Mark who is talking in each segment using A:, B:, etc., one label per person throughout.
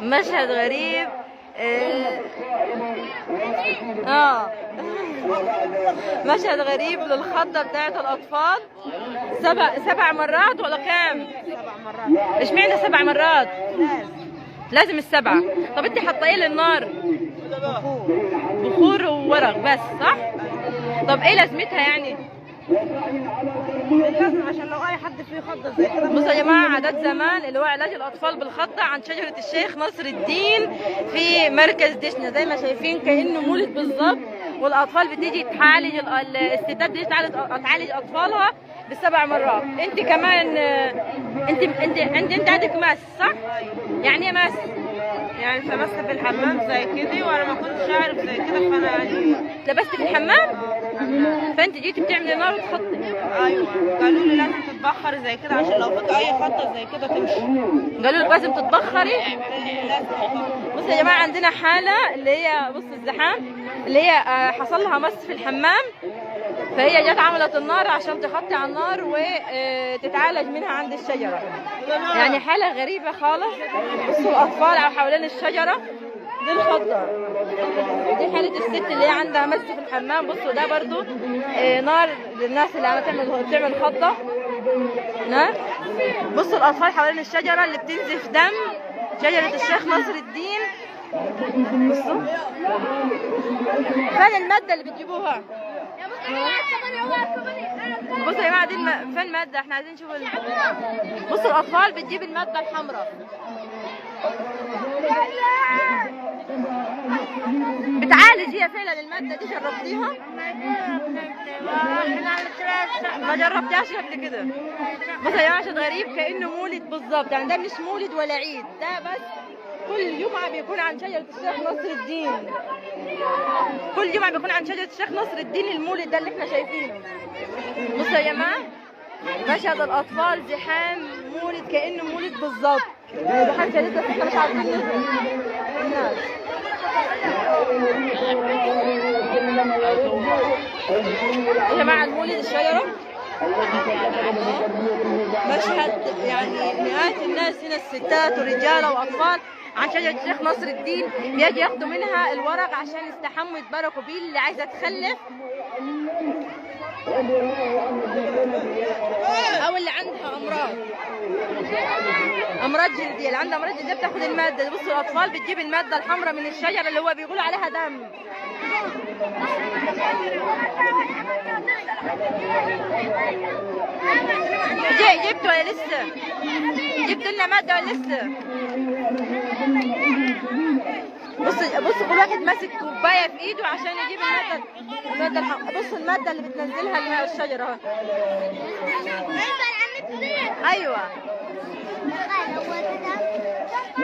A: مشهد غريب. اه مشهد غريب للخضة بتاعت الأطفال. سبع مرات ولا كام؟
B: 7 مرات.
A: اشمعنى 7 مرات؟ لازم السبعة. طب انت حاطه ايه للنار؟ بخور وورق بس، صح؟ طب ايه لازمتها يعني؟
B: لازم عشان لو اي حد فيه خضه زي كده.
A: بصوا يا جماعه، عادات زمان اللي هو علاج الاطفال بالخضه عن شجره الشيخ نصر الدين في مركز دشنا، زي ما شايفين كانه مولد بالظبط. والاطفال بتيجي تعالج، الستات بتيجي تعالج اطفالها ب7 مرات. انت كمان انت عندك ماس، صح؟ يعني ايه ماس؟
B: يعني اتلبست في الحمام زي كده وانا ما كنتش اعرف زي كده، فانا يعني
A: لبست في الحمام؟ فانت جيتي بتعملي نار وتخطي.
B: ايوه، قالوا لي لازم تتبخري زي كده عشان لو فيك اي خطه زي كده تمشي.
A: قالوا لك لازم تتبخري؟
B: لازم.
A: بصوا يا جماعه، عندنا حاله اللي هي بصوا الزحام اللي هي حصل لها مس في الحمام، فهي جت عملت النار عشان تخطي على النار وتتعالج منها عند الشجره. يعني حاله غريبه خالص. بصوا الاطفال حوالين الشجره. دي الخضه، دي حاله الست اللي هي عندها مس في الحمام. بصوا ده برضو نار للناس اللي عم بتعمل خضه. نار. بصوا الاطفال حوالين الشجره اللي بتنزف دم شجره الشيخ نصر الدين. بصوا فين الماده اللي بتجيبوها؟ بصوا يا جماعه دي فين الماده؟ احنا عايزين نشوف بصوا الاطفال بتجيب الماده الحمراء، بتعالج هي فعلا. الماده دي جربتيها؟ ما جربتهاش قبل كده. بصوا يا جماعه، مشهد غريب كانه مولد بالظبط. يعني ده مش مولد ولا عيد، ده بس كل جمعه بيكون عن شجره الشيخ نصر الدين. كل جمعه بيكون عن شجره الشيخ نصر الدين المولد ده اللي احنا شايفينه. بصوا يا جماعه، مشهد الاطفال زحام مولد كانه مولد بالظبط. زحام شديد بس احنا مش عارفين الناس. يا جماعه المولد الشجره مشهد يعني مئات الناس هنا، الستات ورجاله واطفال عن شجره الشيخ نصر الدين. بيجي ياخدوا منها الورق عشان يستحموا يتباركوا بيه اللي عايزه تخلف او اللي عندها امراض جلديه. اللي عندها امراض جلديه بتاخد الماده. بصوا الاطفال بتجيب الماده الحمراء من الشجره اللي هو بيقولوا عليها دم. جبت ولا لسه؟ جبت لنا ماده ولا لسه؟ بصوا كل واحد ماسك كوبايه في ايده عشان يجيب الماده الحمراء. بصوا الماده اللي بتنزلها الشجره. ايوه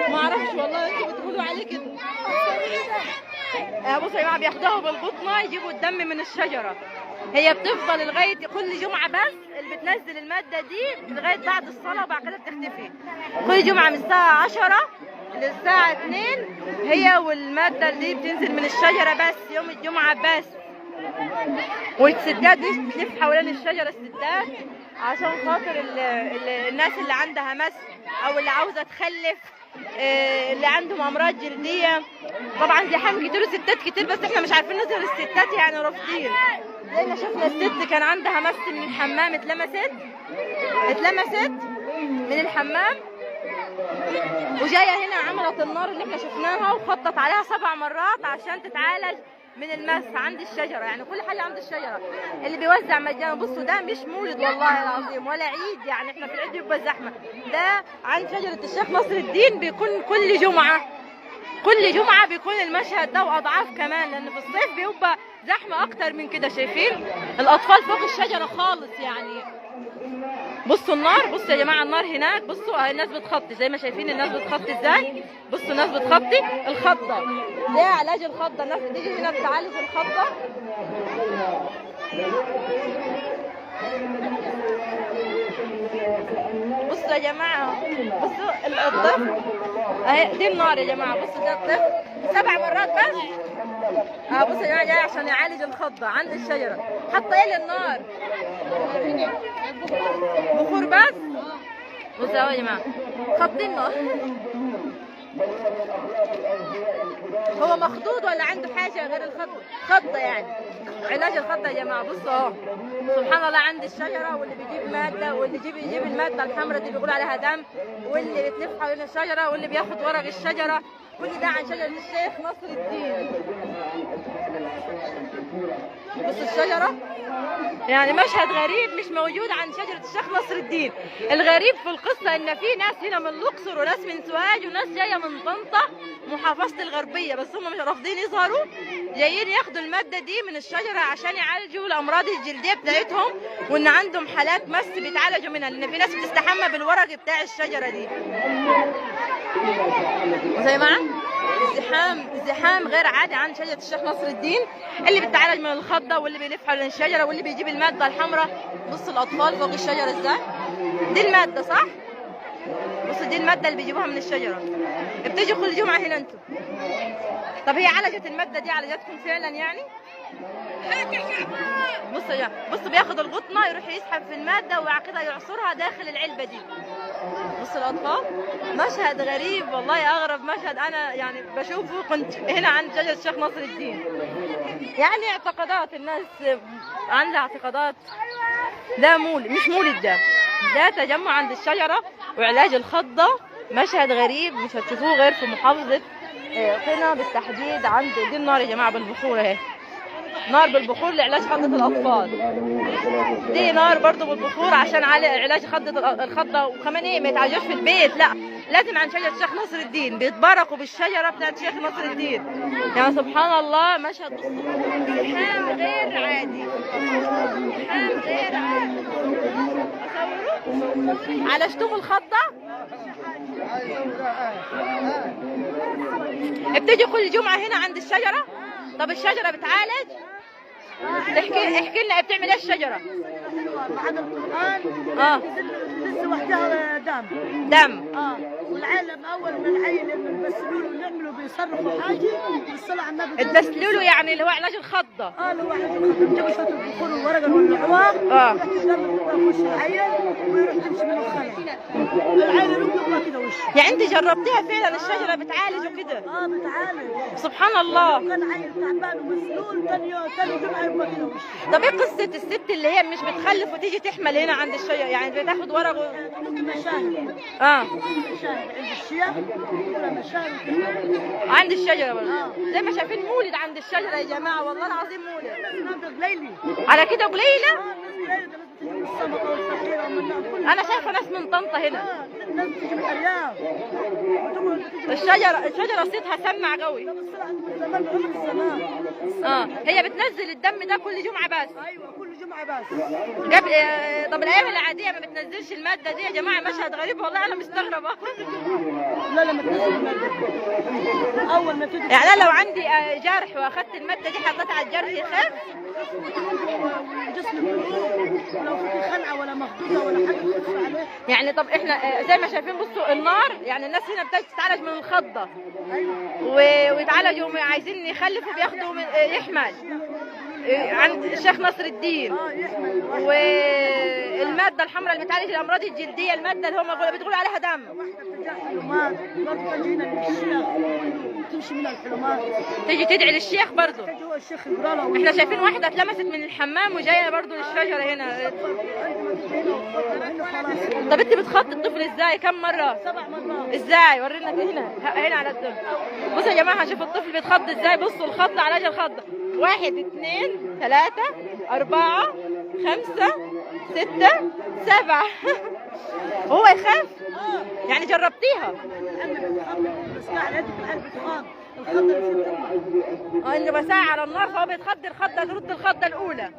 A: ما اعرفش والله، انتوا بتقولوا عليه كده. بصوا يا جماعه، بياخدوها بالقطنه يجيبوا الدم من الشجره. هي بتفضل لغايه كل جمعه، بس اللي بتنزل الماده دي لغايه بعد الصلاه وبعد كده بتختفي. كل جمعه من الساعه 10 للساعه 2 هي والماده اللي بتنزل من الشجره، بس يوم الجمعه بس. والستات دي بتلف حوالين الشجره الستات عشان خاطر الناس اللي عندها مس او اللي عاوزه تخلف، اللي عندهم امراض جلديه. طبعا زحام كتير وستات كتير، بس احنا مش عارفين نظهر الستات يعني رافضين. زي ما شفنا الست كان عندها مس من الحمام، اتلمست من الحمام وجايه هنا عملت النار اللي احنا شفناها وخطت عليها 7 مرات عشان تتعالج من المس عند الشجره. يعني كل حاجه عند الشجره اللي بيوزع مجانا. بصوا ده مش مولد والله العظيم ولا عيد، يعني احنا في العيد بيبقى زحمه، ده عند شجره الشيخ نصر الدين بيكون كل جمعه بيكون المشهد ده واضعاف كمان، لان في الصيف بيبقى زحمه اكتر من كده. شايفين الاطفال فوق الشجره خالص يعني. بصوا النار، بصوا يا جماعه النار هناك. بصوا الناس بتخطي زي ما شايفين الناس بتخطي ازاي. بصوا الناس بتخطي الخضه، ده علاج الخضه. الناس بتيجي هنا بتعالج الخضه. بصوا يا جماعه، بصوا الطفل اهي، دي النار يا جماعه. بصوا ده الطفل 7 مرات بس. بصوا يا جماعه جاي عشان يعالج الخضه عند الشجره. حاطه ايه للنار؟ بخور بس. بصوا اهو يا جماعه خطينه. هو مخضوض ولا عنده حاجه غير خضه يعني؟ علاج الخضه يا جماعه. بصوا اهو سبحان الله، عند الشجره واللي بيجيب ماده واللي يجيب الماده الحمراء دي بيقول عليها دم، واللي بتلف حوالين الشجره واللي بياخد ورق الشجره. كل ده عن شجره الشيخ نصر الدين. بص الشجره يعني مشهد غريب مش موجود عن شجره الشيخ نصر الدين. الغريب في القصه ان في ناس هنا من الاقصر وناس من سوهاج وناس جايه من طنطا محافظه الغربيه، بس هم مش رافضين يظهروا، جايين ياخدوا الماده دي من الشجره عشان يعالجوا الامراض الجلديه بتاعتهم، وان عندهم حالات مس بيتعالجوا منها، لان في ناس بتستحمى بالورق بتاع الشجره دي. زي ما زحام غير عادي عن شجره الشيخ نصر الدين، اللي بتعالج من الخضه واللي بيلف حوالين الشجره واللي بيجيب الماده الحمراء. بص الاطفال فوق الشجره ازاي، دي الماده صح؟ بص دي الماده اللي بيجيبوها من الشجره، بتيجي كل جمعه هنا انتوا. طب هي عالجت الماده دي عالجتكم فعلا يعني؟ بص بياخد القطنه يروح يسحب في الماده وبعد كده يعصرها داخل العلبه دي. بص الاطفال مشهد غريب والله، اغرب مشهد انا يعني بشوفه. كنت هنا عند شجره الشيخ نصر الدين. يعني اعتقادات الناس عندها اعتقادات. ده مولد مش مولد، ده تجمع عند الشجره وعلاج الخضه. مشهد غريب مش هتشوفوه غير في محافظه قنا بالتحديد. عند دي النار يا جماعه بالبخور اهي، نار بالبخور لعلاج خضة الأطفال. دي نار برضو بالبخور عشان علاج الخضة. وكمان ايه ما يتعالجوش في البيت، لا لازم عن شجرة الشيخ نصر الدين، بيتباركوا بالشجرة بتاعت الشيخ نصر الدين. يعني سبحان الله مشهد زحام غير عادي، زحام غير عادي. أصوره عالجتوه الخضة؟ بتيجي كل جمعة هنا عند الشجرة؟ طب الشجرة بتعالج؟ احكي لنا بتعمل ايه الشجرة؟
C: بعد القرآن لسه وحدها دم والعالم اول ما العيل بيمثلوا له ويعملوا بيصرفوا حاجه بالصلاه على النبي.
A: تمثلوا له يعني اللي هو علاج الخضه.
C: اللي هو علاج الخضه، بتجيبوا شويه البخور والورقه والمحواق يخش العيل ويروح يمشي من الخلع. العيل يركب كده وشه.
A: يعني انت جربتيها فعلا الشجره بتعالج وكده؟
C: بتعالج
A: سبحان الله.
C: كان عيل تعبان ومسلول ثاني جمعه يبقى كده وشه.
A: طب ايه قصه الست اللي هي مش بتخلف وتيجي تحمل هنا عند الشجره، يعني بتاخد ورق
C: مشاهد عند الشيخ ولا مشاهد
A: عند الشجره برضه. زي ما شايفين مولد عند الشجره يا جماعه، والله العظيم مولد. على كده قليله. انا شايفه ناس من طنطا هنا. الشجره صيتها سمع قوي. هي بتنزل الدم ده كل جمعه بس.
C: ايوه كل جمعه بس.
A: قبل طب الايام العاديه ما بتنزلش الماده دي يا جماعه؟ مشهد غريب والله انا مستغربه.
C: لا ما تنزل الماده اول ما تيجي.
A: يعني انا لو عندي جرح واخدت الماده دي حطيتها على الجرح يخف؟
C: جسمك لو في خلعه ولا مخدوده ولا حاجه تخف عليه.
A: يعني طب احنا زي ما شايفين بصوا النار، يعني الناس هنا بتتعالج من الخضه ويتعالجوا عايزين يخلفوا بياخدوا يحمل عند الشيخ نصر الدين. والماده الحمراء اللي بتعالج الامراض الجلديه، الماده اللي هم بتقول عليها دم. تمشي من الحلمات تيجي تدعي للشيخ برضه. احنا شايفين واحده اتلمست من الحمام وجايه برضه للشجره هنا. طب انت بتخضي الطفل ازاي؟ كم مره؟
C: 7 مرات.
A: ازاي؟ ورينا هنا على الدم. بصوا يا جماعه هنشوف الطفل بيتخض ازاي. بصوا الخضه علاج الخضه 1 2 3 4 5 6 7 هو يخاف؟ يعني جربتيها؟ انه بساعة على النار فهو بيتخض الخضه ترد الخضه الاولى.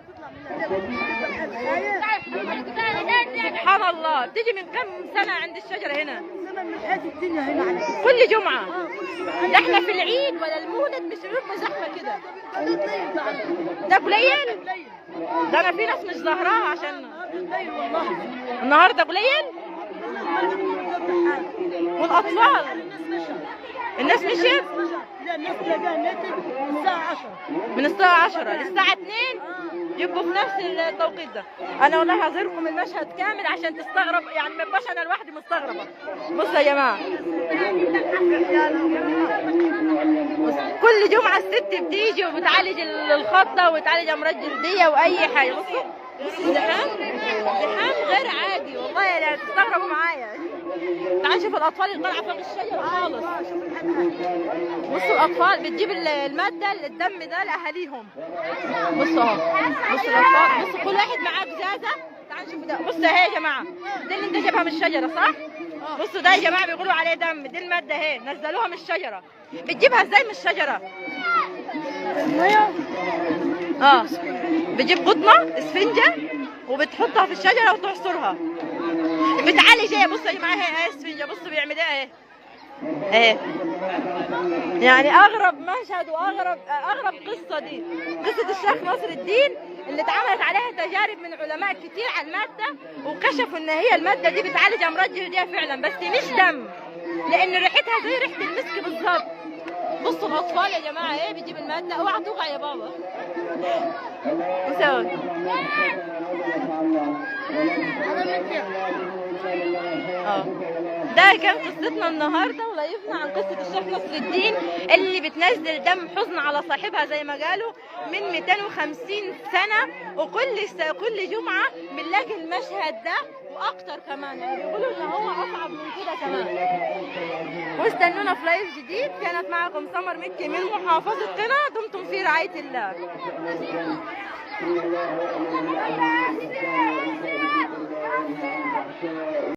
A: سبحان الله. بتيجي من كم سنه عند الشجره هنا؟
C: زمن من حيث الدنيا هنا على
A: كل جمعه. ده احنا في العيد ولا المولد مش بنبقى زحمه كده. ده قليل؟ ده انا في ناس مش ظاهراها عشان النهارده قليل. والاطفال الناس مشيت
C: الناس تلاقيها نتت من الساعه 10
A: من الساعه 10 للساعه 2. يبقوا في نفس التوقيت ده. انا والله هظهركم المشهد كامل عشان تستغرب، يعني ما يبقاش انا لوحدي مستغربه. بصوا يا جماعه، كل جمعه الست بتيجي وبتعالج الخطه وتعالج امراض جلديه واي حاجه. بصوا الزحام، زحام غير عادي والله، يعني تستغربوا معايا. تعالوا شوفوا الاطفال اللي طالعه فوق الشجره خالص. بصوا الاطفال بتجيب الماده الدم ده لاهاليهم. بصوا اهو، بصوا الاطفال، بصوا كل واحد معاه ازازه. تعالوا شوفوا ده، بصوا اهي يا جماعه، ده اللي انت جايبها من الشجره صح؟ بصوا ده يا جماعه بيقولوا عليه دم، دي الماده اهي نزلوها من الشجره. بتجيبها ازاي من الشجره؟ بتجيب قطنه اسفنجه وبتحطها في الشجره وتعصرها، بتعالج ايه. بصوا يا جماعه اهي اسفنجه، بصوا بيعمل ايه اهي. يعني اغرب مشهد واغرب قصه دي قصه الشيخ ناصر الدين اللي اتعملت عليها تجارب من علماء كتير على الماده، وكشفوا ان هي الماده دي بتعالج امراض جلديه فعلا، بس مش دم، لان ريحتها زي ريحه المسك بالظبط. بصوا الاطفال يا جماعه ايه بتجيب الماده، اوعى توقع يا بابا. بصوا ده كان قصتنا النهارده، وضيفنا عن قصه الشيخ نصر الدين اللي بتنزل دم حزن على صاحبها زي ما قالوا من 250 سنه، وكل جمعه بنلاقي المشهد ده واكتر كمان، يعني بيقولوا ان هو اصعب من كده كمان. واستنونا في لايف جديد. كانت معكم سمر مكي من محافظه قنا، دمتم في رعايه الله.